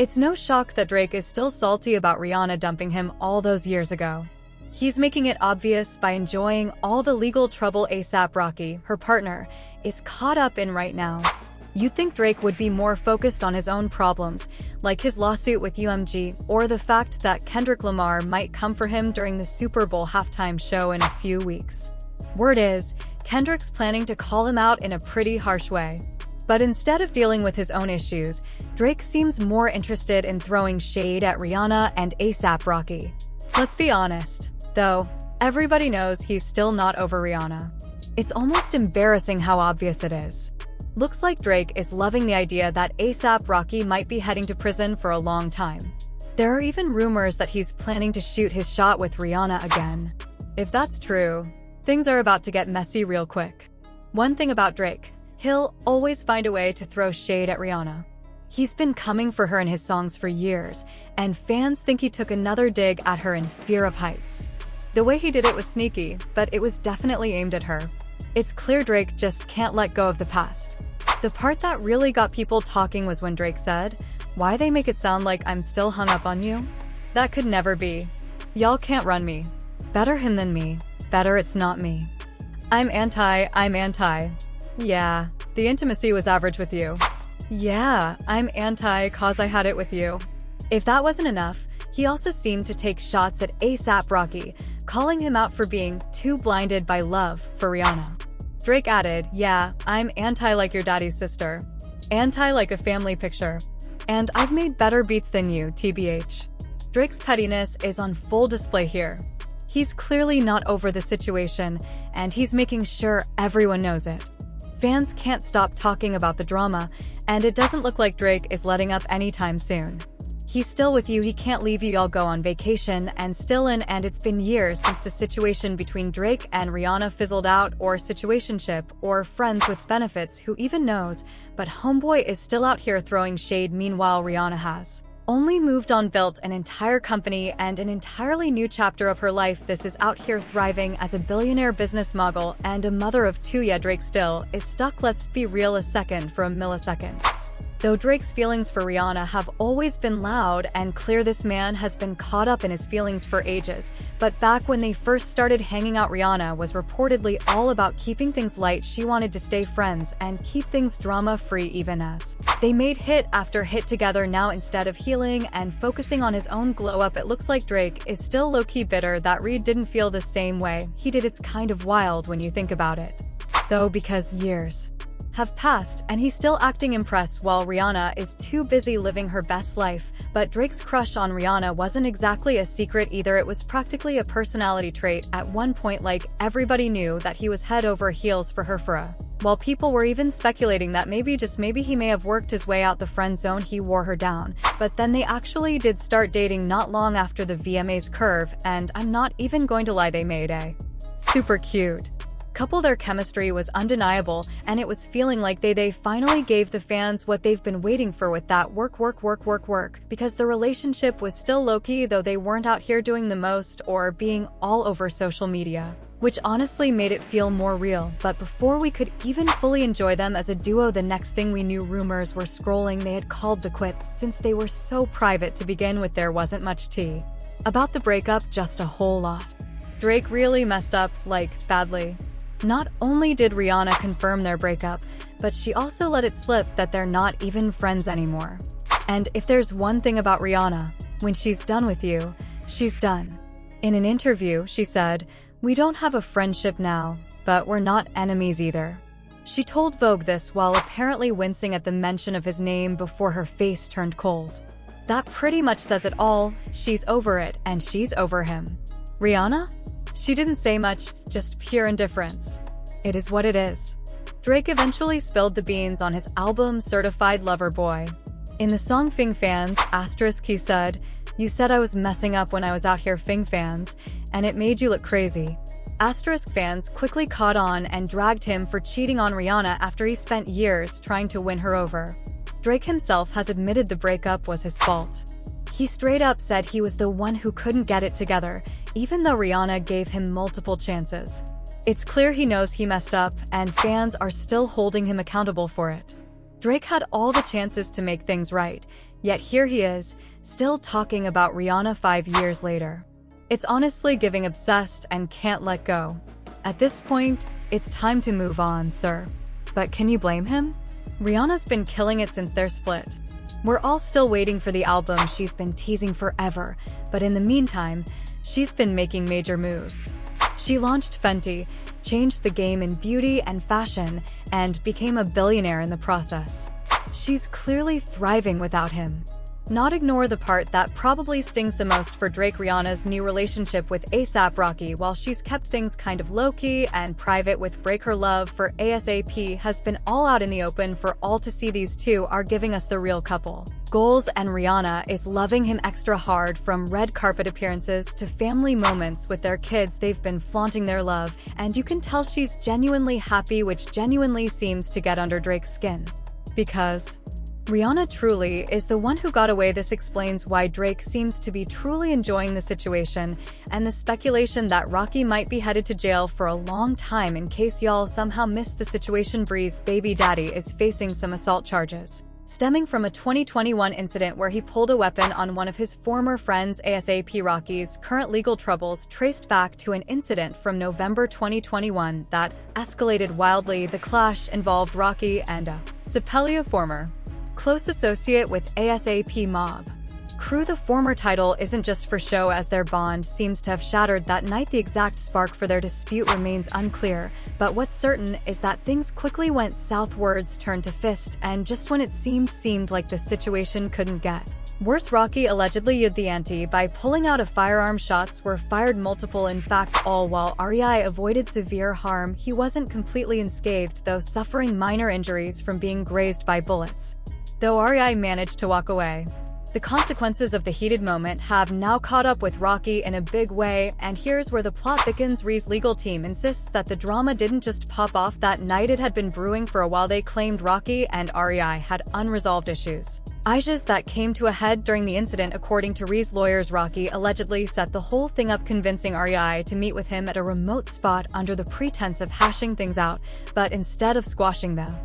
It's no shock that Drake is still salty about Rihanna dumping him all those years ago. He's making it obvious by enjoying all the legal trouble A$AP Rocky, her partner, is caught up in right now. You'd think Drake would be more focused on his own problems, like his lawsuit with UMG, or the fact that Kendrick Lamar might come for him during the Super Bowl halftime show in a few weeks. Word is, Kendrick's planning to call him out in a pretty harsh way. But instead of dealing with his own issues, Drake seems more interested in throwing shade at Rihanna and A$AP Rocky. Let's be honest, though, everybody knows he's still not over Rihanna. It's almost embarrassing how obvious it is. Looks like Drake is loving the idea that A$AP Rocky might be heading to prison for a long time. There are even rumors that he's planning to shoot his shot with Rihanna again. If that's true, things are about to get messy real quick. One thing about Drake, he'll always find a way to throw shade at Rihanna. He's been coming for her in his songs for years, and fans think he took another dig at her in Fear of Heights. The way he did it was sneaky, but it was definitely aimed at her. It's clear Drake just can't let go of the past. The part that really got people talking was when Drake said, "Why they make it sound like I'm still hung up on you? That could never be. Y'all can't run me. Better him than me. Better it's not me. I'm anti. Yeah, the intimacy was average with you. Yeah, I'm anti cause I had it with you." If that wasn't enough, he also seemed to take shots at A$AP Rocky, calling him out for being too blinded by love for Rihanna. Drake added, "Yeah, I'm anti like your daddy's sister. Anti like a family picture. And I've made better beats than you, TBH." Drake's pettiness is on full display here. He's clearly not over the situation, and he's making sure everyone knows it. Fans can't stop talking about the drama, and it doesn't look like Drake is letting up anytime soon. He's still with you, he can't leave you, y'all go on vacation, and still in, and it's been years since the situation between Drake and Rihanna fizzled out, or situationship, or friends with benefits, who even knows, but homeboy is still out here throwing shade. Meanwhile, Rihanna has only moved on, built an entire company and an entirely new chapter of her life. This is out here thriving as a billionaire business mogul and a mother of two. Yeah, Drake still is stuck, let's be real a second for a millisecond. Though Drake's feelings for Rihanna have always been loud and clear, this man has been caught up in his feelings for ages. But back when they first started hanging out, Rihanna was reportedly all about keeping things light. She wanted to stay friends and keep things drama-free, even as they made hit after hit together. Now, instead of healing and focusing on his own glow-up, it looks like Drake is still low-key bitter that Reed didn't feel the same way he did. It's kind of wild when you think about it, though, because years have passed and he's still acting impressed while Rihanna is too busy living her best life. But Drake's crush on Rihanna wasn't exactly a secret either. It was practically a personality trait at one point. Like, everybody knew that he was head over heels for her while people were even speculating that maybe, just maybe, he may have worked his way out the friend zone. He wore her down. But then they actually did start dating not long after the VMAs curve, and I'm not even going to lie, they made a super cute couple. Their chemistry was undeniable, and it was feeling like they finally gave the fans what they've been waiting for with that work. Because the relationship was still low-key, though they weren't out here doing the most or being all over social media, which honestly made it feel more real. But before we could even fully enjoy them as a duo, the next thing we knew, rumors were scrolling they had called the quits. Since they were so private to begin with, there wasn't much tea about the breakup, just a whole lot. Drake really messed up, like, badly. Not only did Rihanna confirm their breakup, but she also let it slip that they're not even friends anymore. And if there's one thing about Rihanna, when she's done with you, she's done. In an interview, she said, "We don't have a friendship now, but we're not enemies either." She told Vogue this while apparently wincing at the mention of his name before her face turned cold. That pretty much says it all. She's over it, and she's over him. Rihanna? She didn't say much, just pure indifference. It is what it is. Drake eventually spilled the beans on his album Certified Lover Boy. In the song Fing Fans, he said, "You said I was messing up when I was out here Fing Fans, and it made you look crazy." Fans quickly caught on and dragged him for cheating on Rihanna after he spent years trying to win her over. Drake himself has admitted the breakup was his fault. He straight up said he was the one who couldn't get it together, even though Rihanna gave him multiple chances. It's clear he knows he messed up, and fans are still holding him accountable for it. Drake had all the chances to make things right. Yet here he is, still talking about Rihanna 5 years later. It's honestly giving obsessed and can't let go. At this point, it's time to move on, sir. But can you blame him? Rihanna's been killing it since their split. We're all still waiting for the album she's been teasing forever, but in the meantime, she's been making major moves. She launched Fenty, changed the game in beauty and fashion, and became a billionaire in the process. She's clearly thriving without him. Not ignore the part that probably stings the most for Drake. Rihanna's new relationship with A$AP Rocky. While she's kept things kind of low-key and private with Break, her love for A$AP has been all out in the open for all to see. These two are giving us the real couple goals, and Rihanna is loving him extra hard. From red carpet appearances to family moments with their kids, they've been flaunting their love, and you can tell she's genuinely happy, which genuinely seems to get under Drake's skin. Because Rihanna truly is the one who got away. This explains why Drake seems to be truly enjoying the situation, and the speculation that Rocky might be headed to jail for a long time. In case y'all somehow missed the situation, Bree's baby daddy is facing some assault charges, stemming from a 2021 incident where he pulled a weapon on one of his former friends. A$AP Rocky's current legal troubles traced back to an incident from November 2021 that escalated wildly. The clash involved Rocky and a Zapelia former close associate with A$AP Mob crew. The former title isn't just for show, as their bond seems to have shattered that night. The exact spark for their dispute remains unclear, but what's certain is that things quickly went south. Words turned to fist, and just when it seemed like the situation couldn't get worse, Rocky allegedly upped the ante by pulling out a firearm. Shots were fired, multiple in fact, all while REI avoided severe harm. He wasn't completely unscathed, though, suffering minor injuries from being grazed by bullets, though REI managed to walk away. The consequences of the heated moment have now caught up with Rocky in a big way, and here's where the plot thickens. Ree's legal team insists that the drama didn't just pop off that night, it had been brewing for a while. They claimed Rocky and REI had unresolved issues that came to a head during the incident. According to Ree's lawyers, Rocky allegedly set the whole thing up, convincing REI to meet with him at a remote spot under the pretense of hashing things out, but instead of squashing the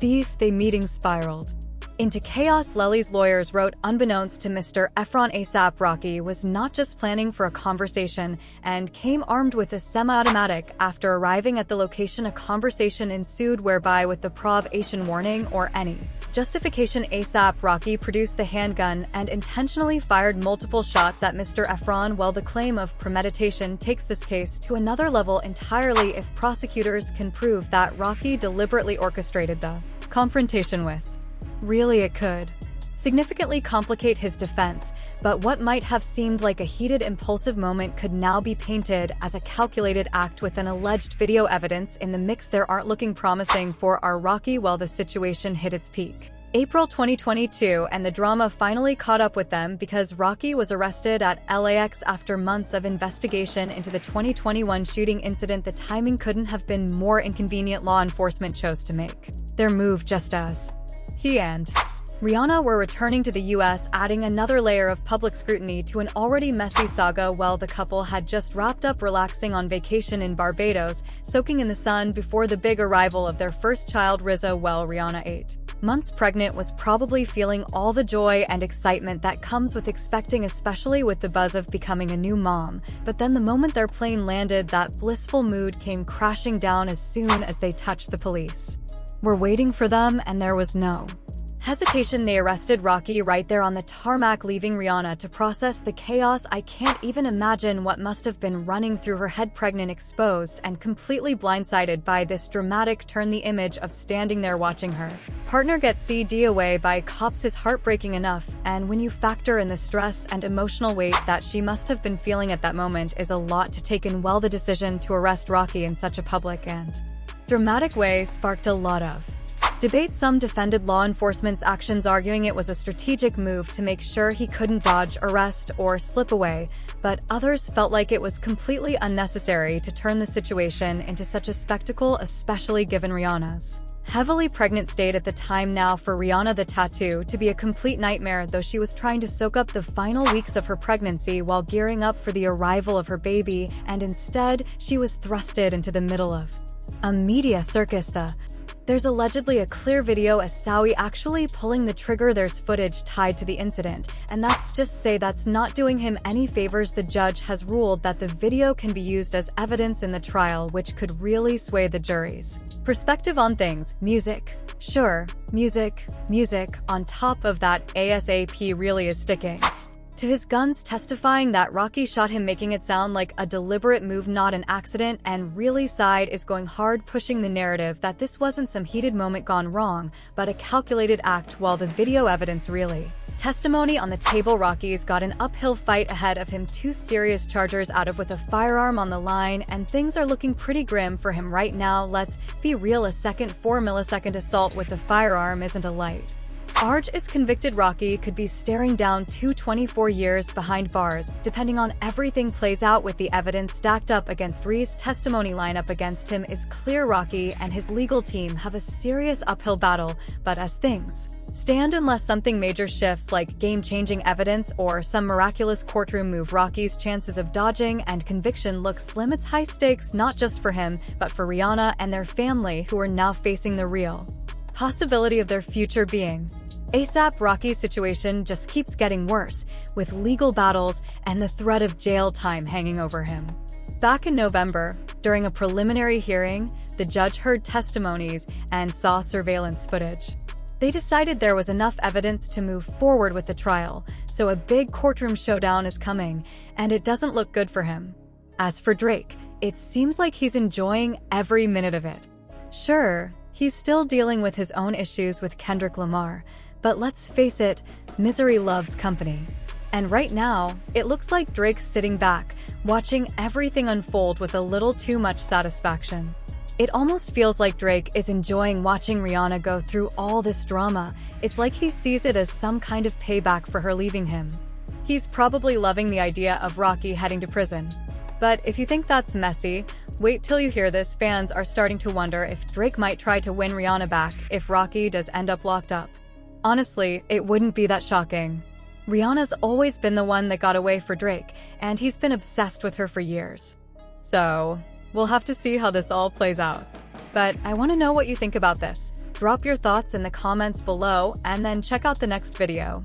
beef, the meeting spiraled into chaos. Lely's lawyers wrote, unbeknownst to Mr. Efron, A$AP Rocky was not just planning for a conversation and came armed with a semi-automatic. After arriving at the location, a conversation ensued whereby, with the provocation warning or any justification, A$AP Rocky produced the handgun and intentionally fired multiple shots at Mr. Efron. Well, the claim of premeditation takes this case to another level entirely. If prosecutors can prove that Rocky deliberately orchestrated the confrontation with, really, it could significantly complicate his defense, but what might have seemed like a heated, impulsive moment could now be painted as a calculated act. With an alleged video evidence in the mix, there aren't looking promising for our Rocky. While the situation hit its peak April 2022, and the drama finally caught up with them because Rocky was arrested at LAX after months of investigation into the 2021 shooting incident. The timing couldn't have been more inconvenient. Law enforcement chose to make their move just as he and Rihanna were returning to the US, adding another layer of public scrutiny to an already messy saga. Well, the couple had just wrapped up relaxing on vacation in Barbados, soaking in the sun before the big arrival of their first child, Rizzo. Well, Rihanna, 8 months pregnant, was probably feeling all the joy and excitement that comes with expecting, especially with the buzz of becoming a new mom. But then the moment their plane landed, that blissful mood came crashing down as soon as they touched the police were waiting for them, and there was no hesitation. They arrested Rocky right there on the tarmac, leaving Rihanna to process the chaos. I can't even imagine what must have been running through her head. Pregnant, exposed, and completely blindsided by this dramatic turn, the image of standing there watching her partner get CD away by cops is heartbreaking enough, and when you factor in the stress and emotional weight that she must have been feeling at that moment, is a lot to take in. Well, the decision to arrest Rocky in such a public and dramatic way sparked a lot of debate. Some defended law enforcement's actions, arguing it was a strategic move to make sure he couldn't dodge arrest or slip away, but others felt like it was completely unnecessary to turn the situation into such a spectacle, especially given Rihanna's heavily pregnant state at the time. Now, for Rihanna, the tattoo to be a complete nightmare, though she was trying to soak up the final weeks of her pregnancy while gearing up for the arrival of her baby, and instead, she was thrusted into the middle of a media circus. The There's allegedly a clear video of Sawi actually pulling the trigger. There's footage tied to the incident, and that's not doing him any favors. The judge has ruled that the video can be used as evidence in the trial, which could really sway the jury's perspective on things. Music. Sure, music. On top of that, ASAP really is sticking to his guns, testifying that Rocky shot him, making it sound like a deliberate move, not an accident, and really side is going hard, pushing the narrative that this wasn't some heated moment gone wrong, but a calculated act, while the video evidence really. Testimony on the table. Rocky's got an uphill fight ahead of him, 2 serious charges out of with a firearm on the line, and things are looking pretty grim for him right now. Let's be real, a 4-millisecond assault with a firearm isn't a light. Arj is convicted. Rocky could be staring down 24 years behind bars, depending on everything plays out. With the evidence stacked up against Ree's testimony, lineup against him is clear. Rocky and his legal team have a serious uphill battle, but as things stand, unless something major shifts like game-changing evidence or some miraculous courtroom move, Rocky's chances of dodging and conviction look slim. It's high stakes, not just for him, but for Rihanna and their family, who are now facing the real possibility of their future being ASAP. Rocky's situation just keeps getting worse, with legal battles and the threat of jail time hanging over him. Back in November, during a preliminary hearing, the judge heard testimonies and saw surveillance footage. They decided there was enough evidence to move forward with the trial, so a big courtroom showdown is coming, and it doesn't look good for him. As for Drake, it seems like he's enjoying every minute of it. Sure, he's still dealing with his own issues with Kendrick Lamar, but let's face it, misery loves company. And right now, it looks like Drake's sitting back, watching everything unfold with a little too much satisfaction. It almost feels like Drake is enjoying watching Rihanna go through all this drama. It's like he sees it as some kind of payback for her leaving him. He's probably loving the idea of Rocky heading to prison. But if you think that's messy, wait till you hear this. Fans are starting to wonder if Drake might try to win Rihanna back if Rocky does end up locked up. Honestly, it wouldn't be that shocking. Rihanna's always been the one that got away for Drake, and he's been obsessed with her for years. So, we'll have to see how this all plays out. But I want to know what you think about this. Drop your thoughts in the comments below, and then check out the next video.